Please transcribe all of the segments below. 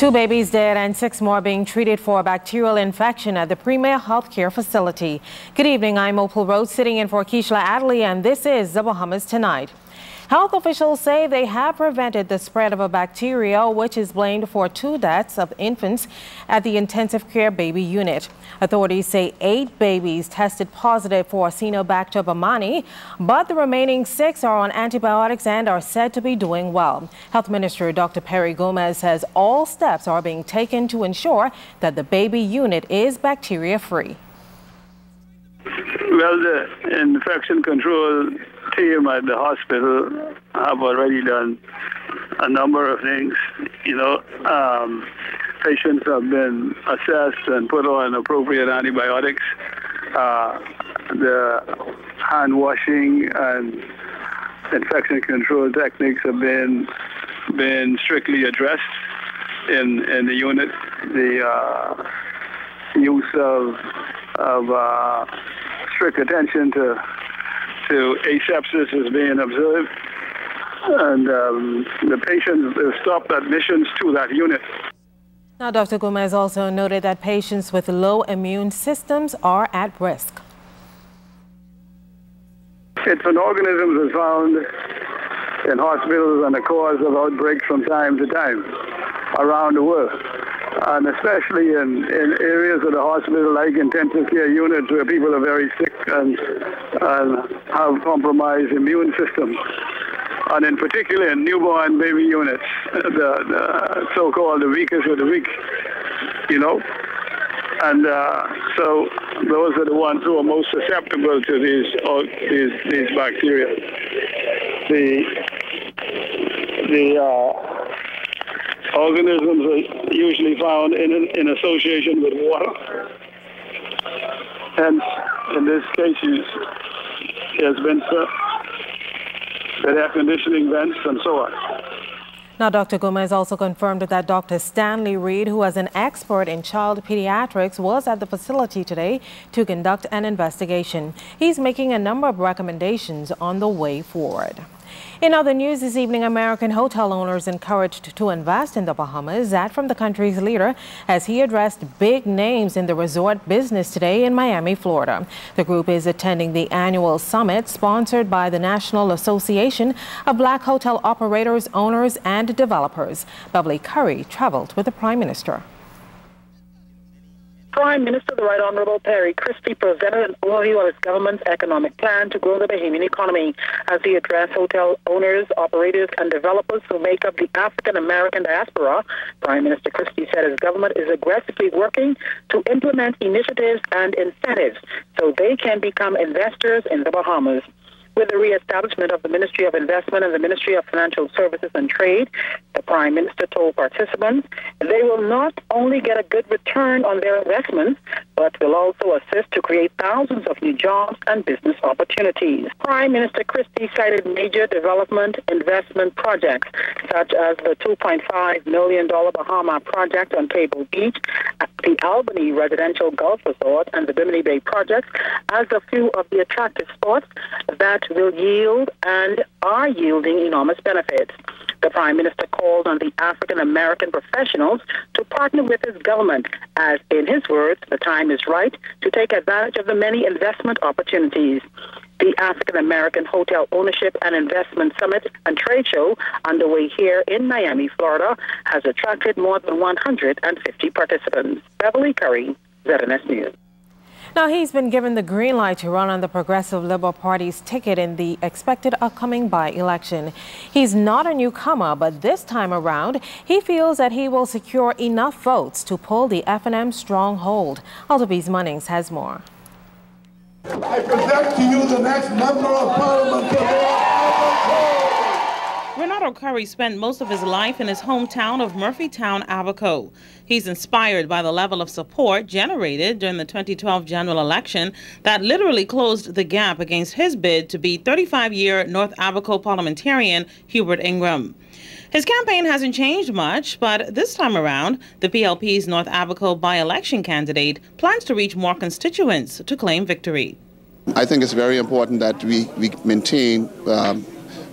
2 babies dead and 6 more being treated for a bacterial infection at the Premier Healthcare Facility. Good evening, I'm Opal, Roach, sitting in for Keishla Adley, and this is the Bahamas Tonight. Health officials say they have prevented the spread of a bacteria which is blamed for 2 deaths of infants at the intensive care baby unit. Authorities say 8 babies tested positive for Acinetobacter baumannii, but the remaining 6 are on antibiotics and are said to be doing well. Health Minister Dr. Perry Gomez says all steps are being taken to ensure that the baby unit is bacteria-free. Well, the infection control team at the hospital have already done a number of things. Patients have been assessed and put on appropriate antibiotics. The hand washing and infection control techniques have been strictly addressed in the unit. The use of strict attention to asepsis is being observed, and the patients have stopped admissions to that unit. Now, Dr. Gomez also noted that patients with low immune systems are at risk. It's an organism that's found in hospitals and the cause of outbreaks from time to time around the world, and especially in areas of the hospital like intensive care units where people are very sick and have compromised immune systems, and in particular in newborn baby units, the so-called the weakest of the weak, and so those are the ones who are most susceptible to these bacteria. The organisms are usually found in association with water. Hence, in this case, there's been air conditioning vents and so on. Now, Dr. Gomez also confirmed that Dr. Stanley Reed, who is an expert in child pediatrics, was at the facility today to conduct an investigation. He's making a number of recommendations on the way forward. In other news this evening, American hotel owners encouraged to invest in the Bahamas. That from the country's leader as he addressed big names in the resort business today in Miami, Florida. The group is attending the annual summit sponsored by the National Association of Black Hotel Operators, Owners, and Developers. Beverly Curry traveled with the Prime Minister. Prime Minister, the Right Honorable Perry Christie, presented an overview of his government's economic plan to grow the Bahamian economy as he addressed hotel owners, operators, and developers who make up the African-American diaspora. Prime Minister Christie said his government is aggressively working to implement initiatives and incentives so they can become investors in the Bahamas. With the re-establishment of the Ministry of Investment and the Ministry of Financial Services and Trade, the Prime Minister told participants they will not only get a good return on their investments, but will also assist to create thousands of new jobs and business opportunities. Prime Minister Christie cited major development investment projects, such as the $2.5 million Bahama project on Cable Beach, the Albany Residential Golf Resort, and the Bimini Bay projects as a few of the attractive spots that will yield and are yielding enormous benefits. The Prime Minister called on the African-American professionals to partner with his government, as, in his words, the time is right to take advantage of the many investment opportunities. The African-American Hotel Ownership and Investment Summit and Trade Show, underway here in Miami, Florida, has attracted more than 150 participants. Beverly Curry, ZNS News. Now, he's been given the green light to run on the Progressive Liberal Party's ticket in the expected upcoming by-election. He's not a newcomer, but this time around, he feels that he will secure enough votes to pull the F&M stronghold. Altovise Munnings has more. I present to you the next member of Parliament. Renato Curry spent most of his life in his hometown of Murphytown, Abaco. He's inspired by the level of support generated during the 2012 general election that literally closed the gap against his bid to beat 35-year North Abaco parliamentarian Hubert Ingram. His campaign hasn't changed much, but this time around, the PLP's North Abaco by-election candidate plans to reach more constituents to claim victory. I think it's very important that we maintain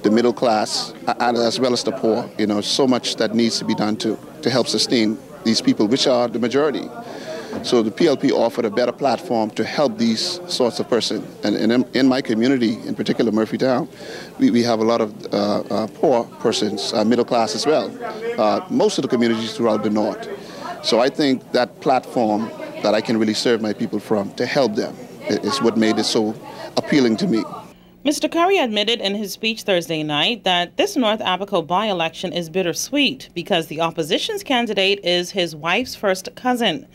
the middle class and as well as the poor. So much that needs to be done too. to help sustain these people, which are the majority. So the PLP offered a better platform to help these sorts of persons. And in my community, in particular Murphytown, we have a lot of poor persons, middle class as well, most of the communities throughout the north. So I think that platform that I can really serve my people from to help them is what made it so appealing to me. Mr. Curry admitted in his speech Thursday night that this North Abaco by-election is bittersweet because the opposition's candidate is his wife's first cousin.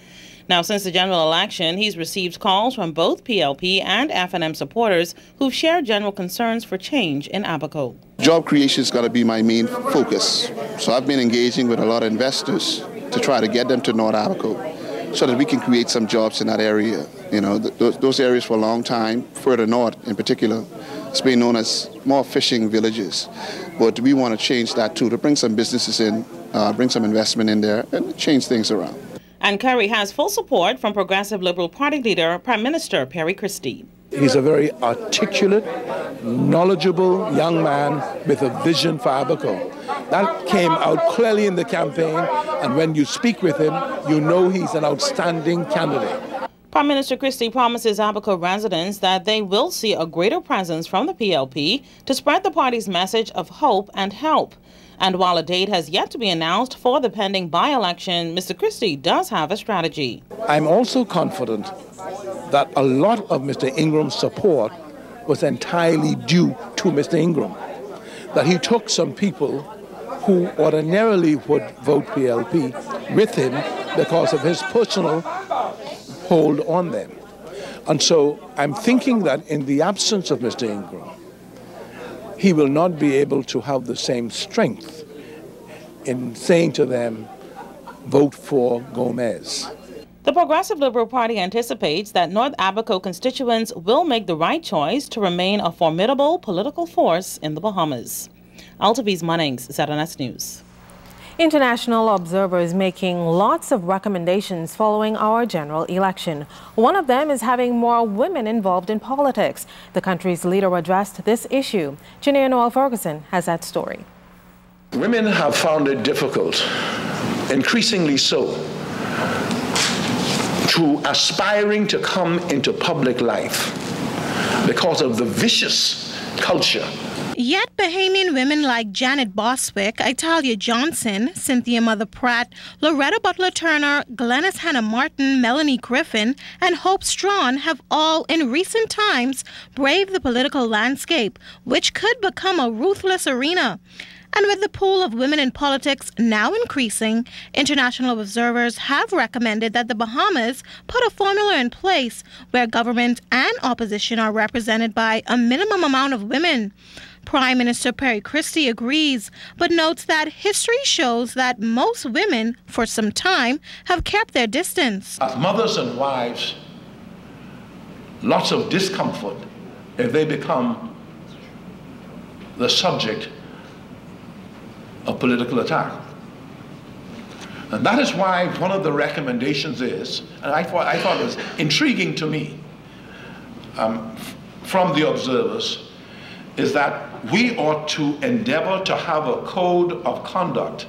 Now, since the general election, he's received calls from both PLP and FNM supporters who've shared general concerns for change in Abaco. Job creation is going to be my main focus. So I've been engaging with a lot of investors to try to get them to North Abaco so that we can create some jobs in that area. You know, those areas for a long time, further north in particular, it's been known as more fishing villages. But we want to change that too, to bring some businesses in, bring some investment in there, and change things around. And Curry has full support from Progressive Liberal Party leader, Prime Minister Perry Christie. He's a very articulate, knowledgeable young man with a vision for Abaco. That came out clearly in the campaign, and when you speak with him, you know he's an outstanding candidate. Prime Minister Christie promises Abaco residents that they will see a greater presence from the PLP to spread the party's message of hope and help. And while a date has yet to be announced for the pending by-election, Mr. Christie does have a strategy. I'm also confident that a lot of Mr. Ingram's support was entirely due to Mr. Ingram. That he took some people who ordinarily would vote PLP with him because of his personal hold on them. And so I'm thinking that in the absence of Mr. Ingram, he will not be able to have the same strength in saying to them, vote for Gomez. The Progressive Liberal Party anticipates that North Abaco constituents will make the right choice to remain a formidable political force in the Bahamas. Altovise, Munnings, ZNS News. International observers making lots of recommendations following our general election. One of them is having more women involved in politics. The country's leader addressed this issue. Janine Noel Ferguson has that story. Women have found it difficult, increasingly so, to aspiring to come into public life because of the vicious culture. Yet Bahamian women like Janet Boswick, Italia Johnson, Cynthia Mother Pratt, Loretta Butler Turner, Glenys Hannah Martin, Melanie Griffin, and Hope Strawn have all in recent times braved the political landscape, which could become a ruthless arena. And with the pool of women in politics now increasing, international observers have recommended that the Bahamas put a formula in place where government and opposition are represented by a minimum amount of women. Prime Minister Perry Christie agrees, but notes that history shows that most women, for some time, have kept their distance. As mothers and wives, lots of discomfort if they become the subject of political attack. And that is why one of the recommendations is, and I thought it was intriguing to me from the observers, is that we ought to endeavor to have a code of conduct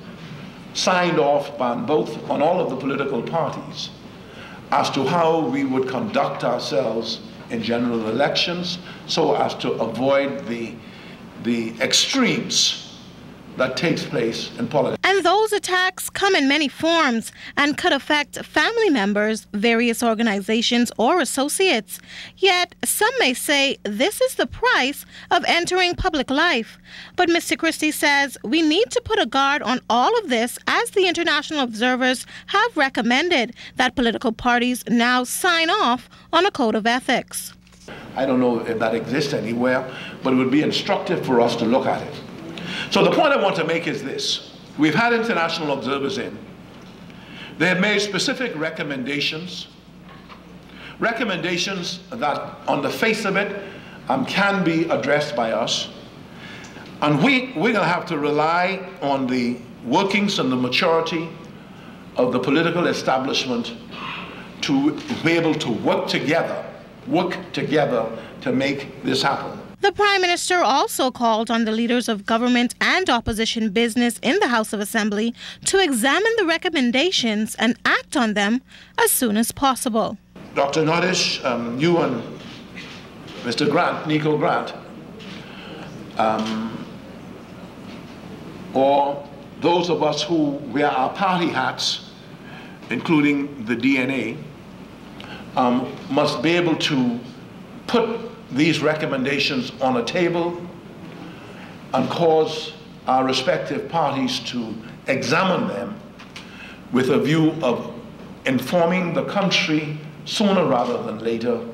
signed off on all of the political parties as to how we would conduct ourselves in general elections so as to avoid the extremes that takes place in politics. And those attacks come in many forms and could affect family members, various organizations, or associates. Yet some may say this is the price of entering public life. But Mr. Christie says we need to put a guard on all of this, as the international observers have recommended that political parties now sign off on a code of ethics. I don't know if that exists anywhere, but it would be instructive for us to look at it. So the point I want to make is this. We've had international observers in. They have made specific recommendations that on the face of it can be addressed by us. And we're going to have to rely on the workings and the maturity of the political establishment to be able to work together to make this happen. The Prime Minister also called on the leaders of government and opposition business in the House of Assembly to examine the recommendations and act on them as soon as possible. Dr. Nodish, you and Mr. Grant, Nico Grant, or those of us who wear our party hats, including the DNA, must be able to put these recommendations on a table and cause our respective parties to examine them with a view of informing the country sooner rather than later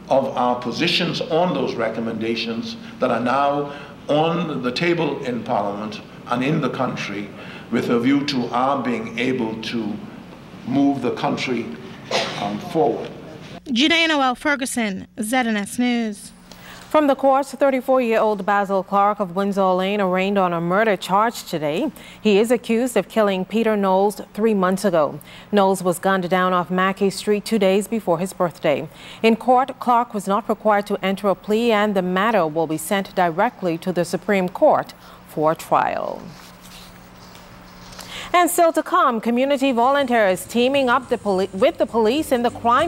of our positions on those recommendations that are now on the table in Parliament and in the country, with a view to our being able to move the country forward. Janae Noel Ferguson, ZNS News. From the courts, 34-year-old Basil Clarke of Windsor Lane arraigned on a murder charge today. He is accused of killing Peter Knowles 3 months ago. Knowles was gunned down off Mackey Street 2 days before his birthday. In court, Clarke was not required to enter a plea, and the matter will be sent directly to the Supreme Court for trial. And still to come, community volunteers teaming up with the police in the crime